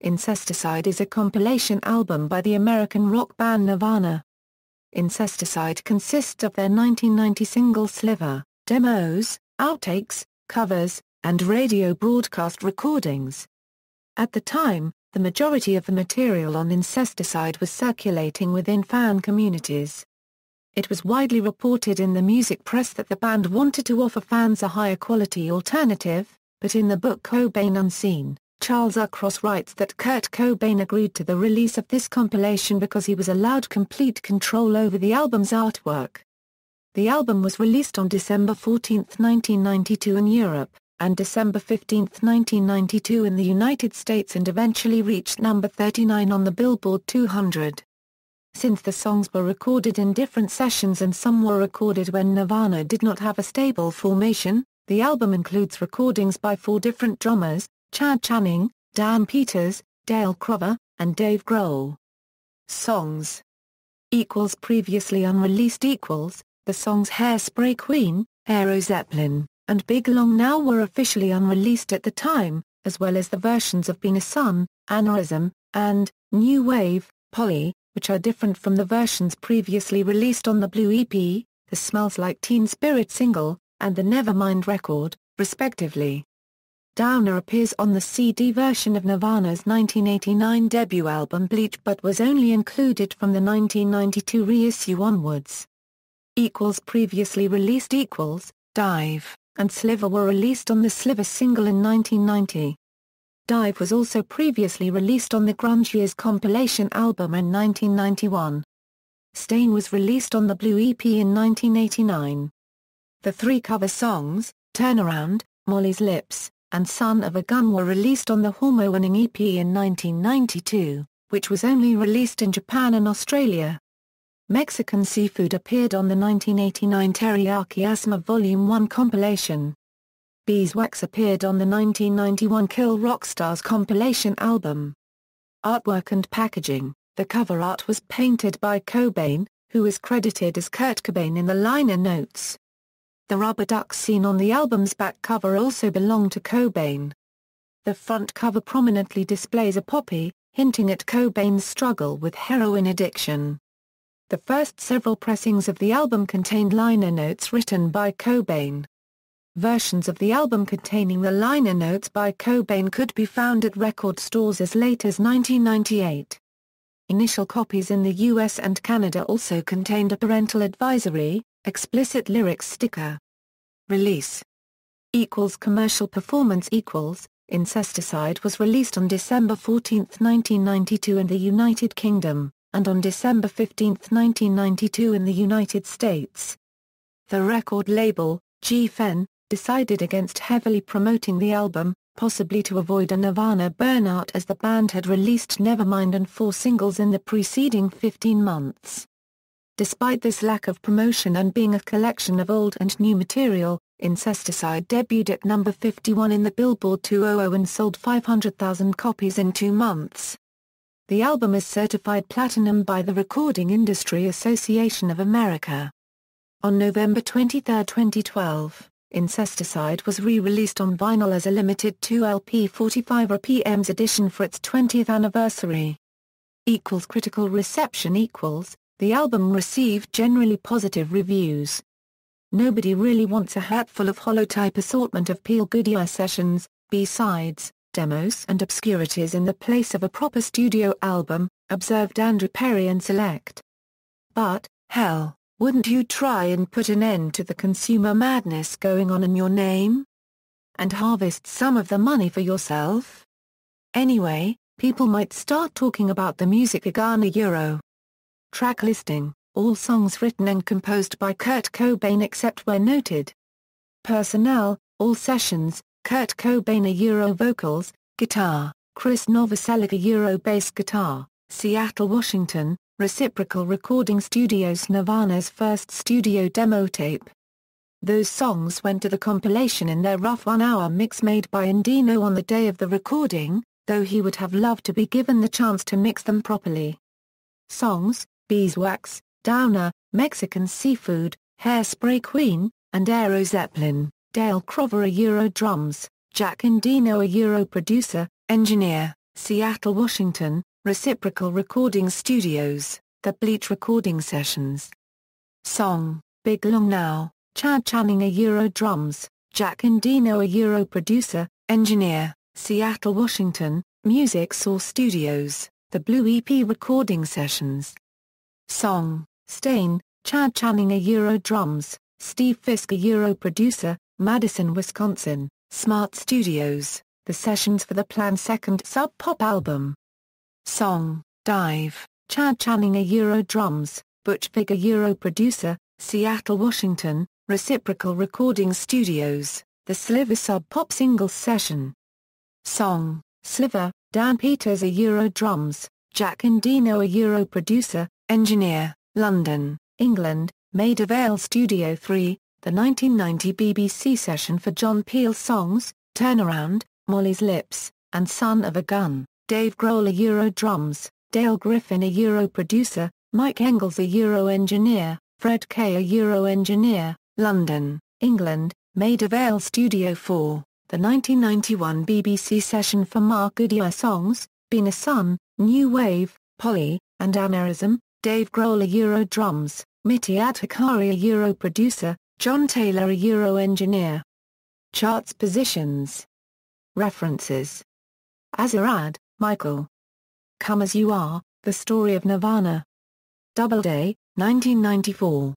Incesticide is a compilation album by the American rock band Nirvana. Incesticide consists of their 1990 single Sliver, demos, outtakes, covers, and radio broadcast recordings. At the time, the majority of the material on Incesticide was circulating within fan communities. It was widely reported in the music press that the band wanted to offer fans a higher quality alternative, but in the book Cobain Unseen, Charles R. Cross writes that Kurt Cobain agreed to the release of this compilation because he was allowed complete control over the album's artwork. The album was released on December 14, 1992 in Europe, and December 15, 1992 in the United States, and eventually reached number 39 on the Billboard 200. Since the songs were recorded in different sessions and some were recorded when Nirvana did not have a stable formation, the album includes recordings by 4 different drummers: Chad Channing, Dan Peters, Dale Crover, and Dave Grohl. Songs previously unreleased the songs Hairspray Queen, Aero Zeppelin, and Big Long Now were officially unreleased at the time, as well as the versions of Been a Sun, Aneurysm, and New Wave, Polly, which are different from the versions previously released on the Blue EP, the Smells Like Teen Spirit single, and the Nevermind record, respectively. Downer appears on the CD version of Nirvana's 1989 debut album Bleach but was only included from the 1992 reissue onwards. Previously released Dive, and Sliver were released on the Sliver single in 1990. Dive was also previously released on the Grunge Years compilation album in 1991. Stain was released on the Blue EP in 1989. The 3 cover songs, Turnaround, Molly's Lips, and Son of a Gun were released on the Hormone EP in 1992, which was only released in Japan and Australia. Mexican Seafood appeared on the 1989 Teriyaki Asthma Volume 1 compilation. Beeswax appeared on the 1991 Kill Rock Stars compilation album. Artwork and packaging: the cover art was painted by Cobain, who is credited as Kurt Cobain in the liner notes. The rubber ducks seen on the album's back cover also belong to Cobain. The front cover prominently displays a poppy, hinting at Cobain's struggle with heroin addiction. The first several pressings of the album contained liner notes written by Cobain. Versions of the album containing the liner notes by Cobain could be found at record stores as late as 1998. Initial copies in the US and Canada also contained a parental advisory, explicit lyrics sticker. Release commercial performance Incesticide was released on December 14, 1992 in the United Kingdom, and on December 15, 1992 in the United States. The record label, Geffen, decided against heavily promoting the album, possibly to avoid a Nirvana burnout, as the band had released Nevermind and 4 singles in the preceding 15 months. Despite this lack of promotion and being a collection of old and new material, Incesticide debuted at number 51 in the Billboard 200 and sold 500,000 copies in 2 months. The album is certified platinum by the Recording Industry Association of America. On November 23, 2012, Incesticide was re-released on vinyl as a limited 2LP 45 RPMs edition for its 20th anniversary. Critical reception The album received generally positive reviews. Nobody really wants a hatful of hollow-type assortment of feel-good sessions, B-sides, demos and obscurities in the place of a proper studio album, observed Andrew Perry in Select. But, hell, wouldn't you try and put an end to the consumer madness going on in your name? And harvest some of the money for yourself? Anyway, people might start talking about the music Euro. Track listing: all songs written and composed by Kurt Cobain except where noted. Personnel: all sessions, Kurt Cobain Euro vocals, guitar, Chris Novoselic Euro bass guitar, Seattle, Washington, Reciprocal Recording Studios, Nirvana's first studio demo tape. Those songs went to the compilation in their rough 1-hour mix made by Endino on the day of the recording, though he would have loved to be given the chance to mix them properly. Songs: Beeswax, Downer, Mexican Seafood, Hairspray Queen, and Aero Zeppelin. Dale Crover Euro drums, Jack Endino Euro producer, engineer, Seattle, Washington, Reciprocal Recording Studios, The Bleach Recording Sessions. Song, Big Long Now, Chad Channing drums, Jack Endino producer, engineer, Seattle, Washington, Music Source Studios, The Blue EP Recording Sessions. Song, Stain, Chad Channing drums, Steve Fisk producer, Madison, Wisconsin, Smart Studios, The Sessions for the planned second Sub Pop album. Song, Dive, Chad Channing drums, Butch Vig producer, Seattle, Washington, Reciprocal Recording Studios, The Sliver Sub Pop Singles Session. Song, Sliver, Dan Peters drums, Jack Endino producer, engineer, London, England, Maida Vale Studio 3, the 1990 BBC session for John Peel's songs, Turnaround, Molly's Lips, and Son of a Gun. Dave Grohl drums, Dale Griffin producer, Mike Engels engineer, Fred Kay engineer, London, England, Maida Vale Studio 4, the 1991 BBC session for Mark Goodyear songs, Been a Son, New Wave, Polly, and Aneurysm. Dave Grohl drums, Mitty Adhikari producer, John Taylor engineer. Charts positions. References. Azerrad, Michael. Come As You Are, The Story of Nirvana. Doubleday, 1994.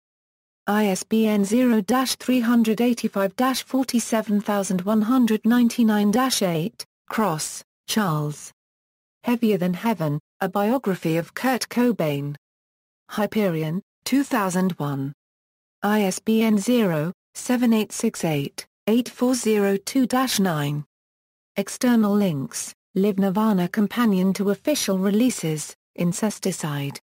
ISBN 0-385-47199-8, Cross, Charles. Heavier Than Heaven, A Biography of Kurt Cobain. Hyperion, 2001. ISBN 0-7868-8402-9. External links, Live Nirvana Companion to Official Releases, Incesticide.